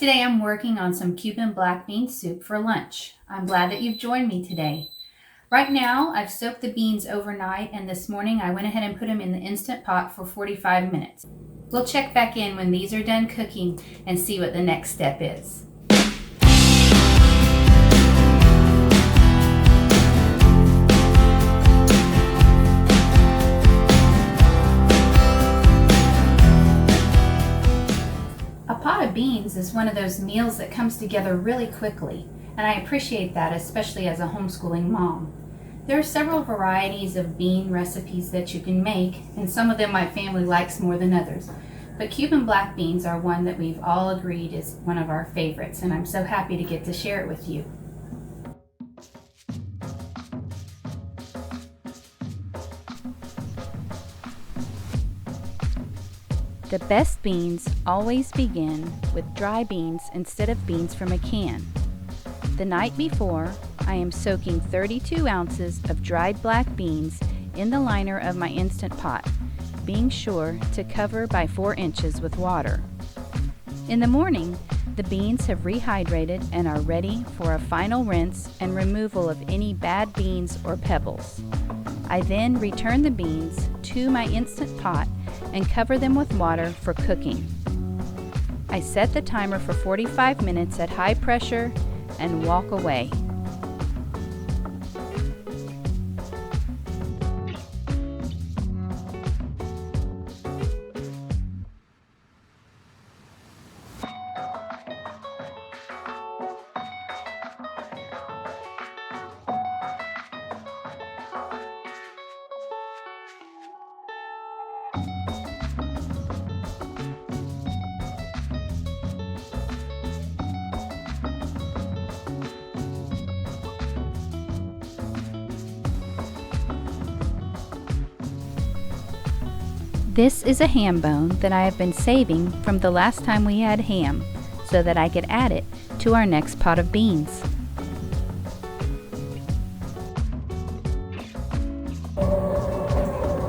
Today I'm working on some cumin black bean soup for lunch. I'm glad that you've joined me today. Right now I've soaked the beans overnight, and this morning I went ahead and put them in the Instant Pot for 45 minutes. We'll check back in when these are done cooking and see what the next step is. A pot of beans is one of those meals that comes together really quickly, and I appreciate that, especially as a homeschooling mom. There are several varieties of bean recipes that you can make, and some of them my family likes more than others. But cumin black beans are one that we've all agreed is one of our favorites, and I'm so happy to get to share it with you. The best beans always begin with dry beans instead of beans from a can. The night before, I am soaking 32 ounces of dried black beans in the liner of my Instant Pot, being sure to cover by 4 inches with water. In the morning, the beans have rehydrated and are ready for a final rinse and removal of any bad beans or pebbles. I then return the beans to my Instant Pot and cover them with water for cooking. I set the timer for 45 minutes at high pressure and walk away. This is a ham bone that I have been saving from the last time we had ham, so that I could add it to our next pot of beans.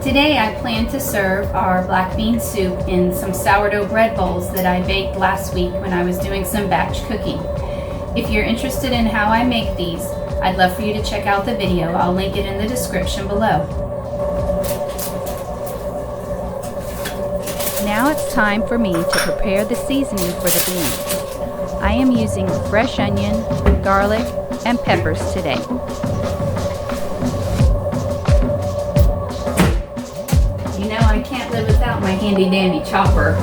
Today I plan to serve our black bean soup in some sourdough bread bowls that I baked last week when I was doing some batch cooking. If you're interested in how I make these, I'd love for you to check out the video. I'll link it in the description below. Now it's time for me to prepare the seasoning for the beans. I am using fresh onion, garlic, and peppers today. You know, I can't live without my handy dandy chopper.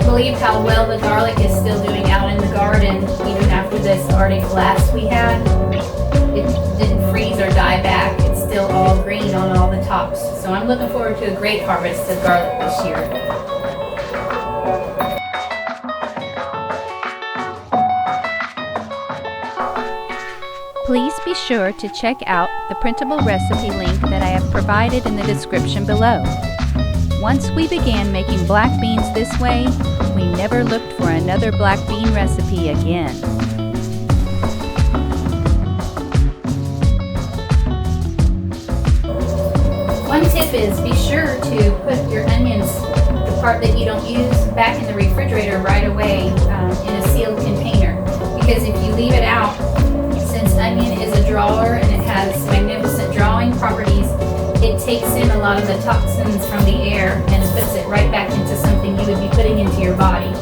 Believe how well the garlic is still doing out in the garden, even after this Arctic blast we had. It didn't freeze or die back. It's still all green on all the tops. So I'm looking forward to a great harvest of garlic this year. Please be sure to check out the printable recipe link that I have provided in the description below. Once we began making black beans this way, we never looked for another black bean recipe again. One tip is be sure to put your onions, the part that you don't use, back in the refrigerator right away in a sealed container. Because if you leave it out, since onion is a drawer and it has magnificent drawing properties, it takes in a lot of the toxins from the air and puts it right back into something you would be putting into your body.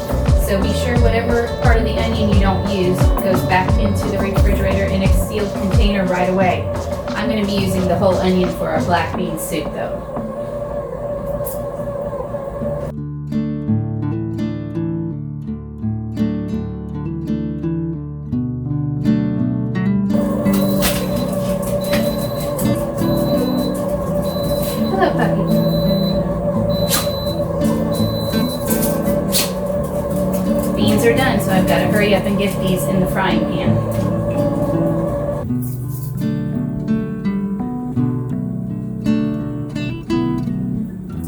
So be sure whatever part of the onion you don't use goes back into the refrigerator in a sealed container right away. I'm going to be using the whole onion for our black bean soup though. Hello, puppy. onions are done, so I've got to hurry up and get these in the frying pan.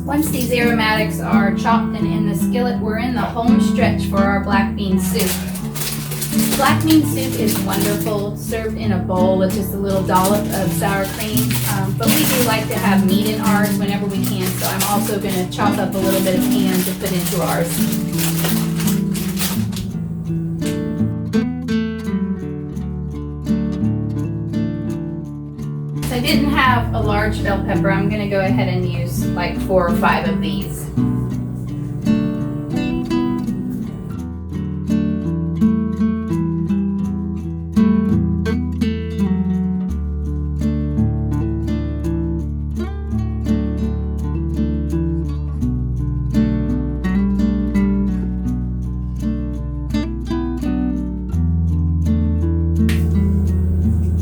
Once these aromatics are chopped and in the skillet, we're in the home stretch for our black bean soup. Black bean soup is wonderful, served in a bowl with just a little dollop of sour cream, but we do like to have meat in ours whenever we can, so I'm also going to chop up a little bit of ham to put into ours. Since I didn't have a large bell pepper, I'm going to go ahead and use like 4 or 5 of these.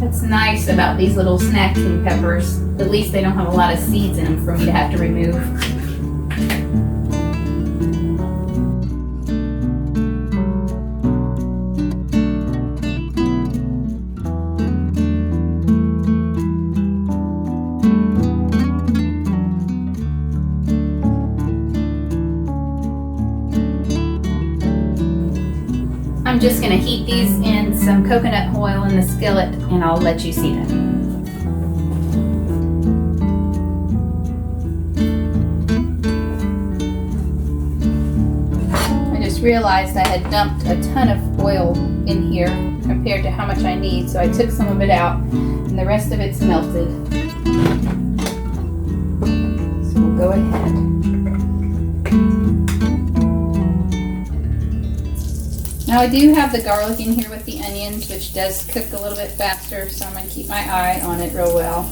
What's nice about these little snacking peppers, at least they don't have a lot of seeds in them for me to have to remove. I'm just going to heat these in some coconut oil in the skillet and I'll let you see them. I just realized I had dumped a ton of oil in here compared to how much I need, so I took some of it out and the rest of it's melted. So we'll go ahead. Now I do have the garlic in here with the onions, which does cook a little bit faster, so I'm going to keep my eye on it real well.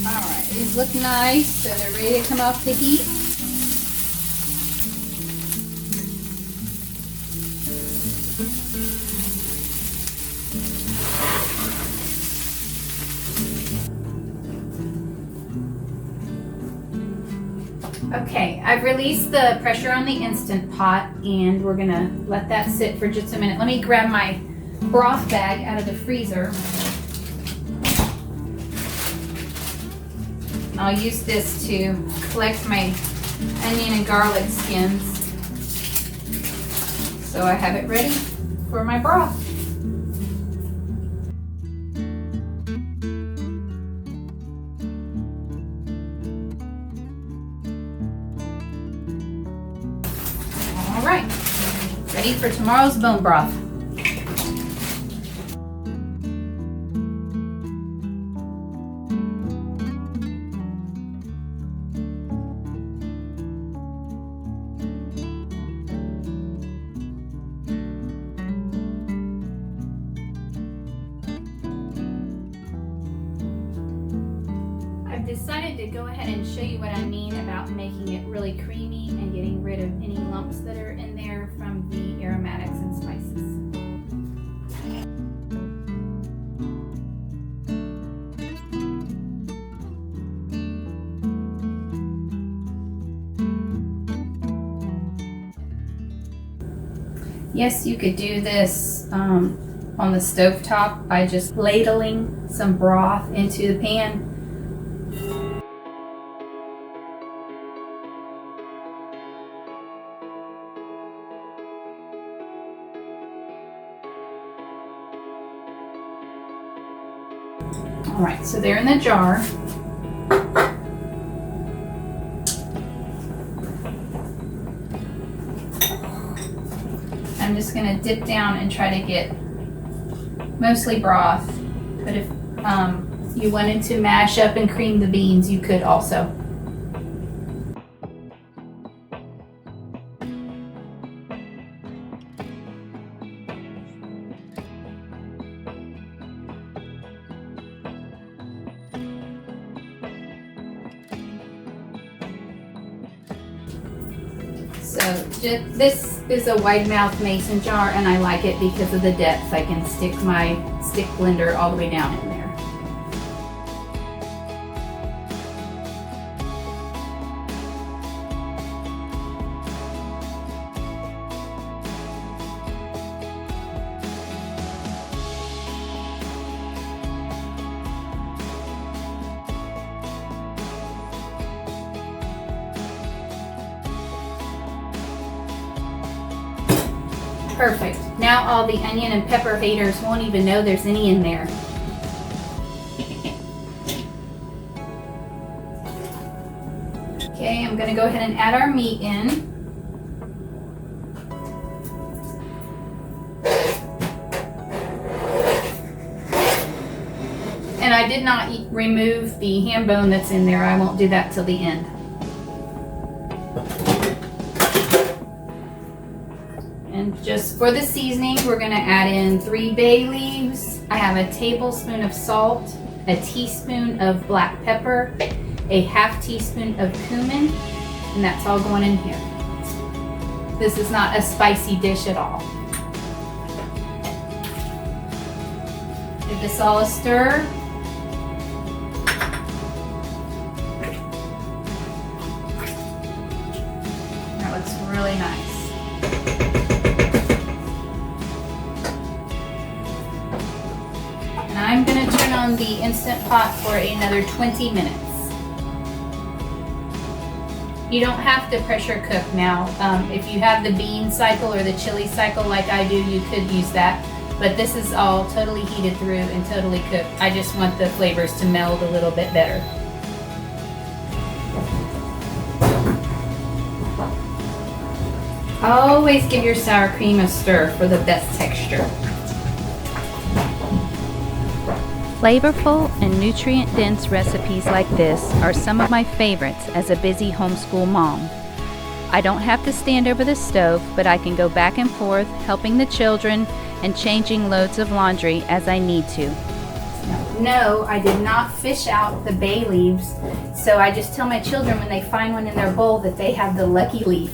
Alright, these look nice, so they're ready to come off the heat. Okay, I've released the pressure on the Instant Pot and we're gonna let that sit for just a minute. Let me grab my broth bag out of the freezer. I'll use this to collect my onion and garlic skins so I have it ready for my broth. All right, ready for tomorrow's bone broth. I've decided to go ahead and show you what I mean about making it really creamy and getting rid of any lumps that are in there from the aromatics and spices. Yes, you could do this on the stovetop by just ladling some broth into the pan. All right, so they're in the jar. I'm just going to dip down and try to get mostly broth, but if you wanted to mash up and cream the beans, you could also. So this is a wide mouth mason jar, and I like it because of the depth. I can stick my stick blender all the way down in there. Perfect. Now all the onion and pepper haters won't even know there's any in there. Okay, I'm going to go ahead and add our meat in. And I did not remove the ham bone that's in there. I won't do that till the end. And just for the seasoning, we're going to add in 3 bay leaves. I have a tablespoon of salt, a teaspoon of black pepper, a half teaspoon of cumin, and that's all going in here. This is not a spicy dish at all. Give this all a stir. That looks really nice. I'm going to turn on the Instant Pot for another 20 minutes. You don't have to pressure cook now. If you have the bean cycle or the chili cycle like I do, you could use that. But this is all totally heated through and totally cooked. I just want the flavors to meld a little bit better. Always give your sour cream a stir for the best texture. Flavorful and nutrient-dense recipes like this are some of my favorites as a busy homeschool mom. I don't have to stand over the stove, but I can go back and forth helping the children and changing loads of laundry as I need to. No, I did not fish out the bay leaves, so I just tell my children when they find one in their bowl that they have the lucky leaf.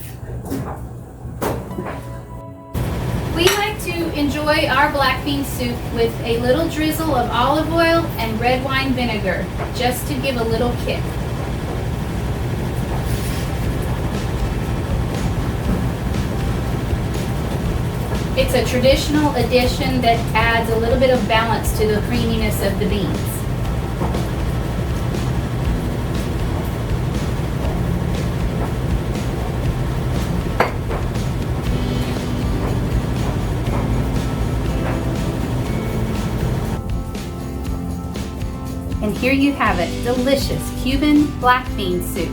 We like to enjoy our black bean soup with a little drizzle of olive oil and red wine vinegar, just to give a little kick. It's a traditional addition that adds a little bit of balance to the creaminess of the beans. And here you have it, delicious Cuban black bean soup.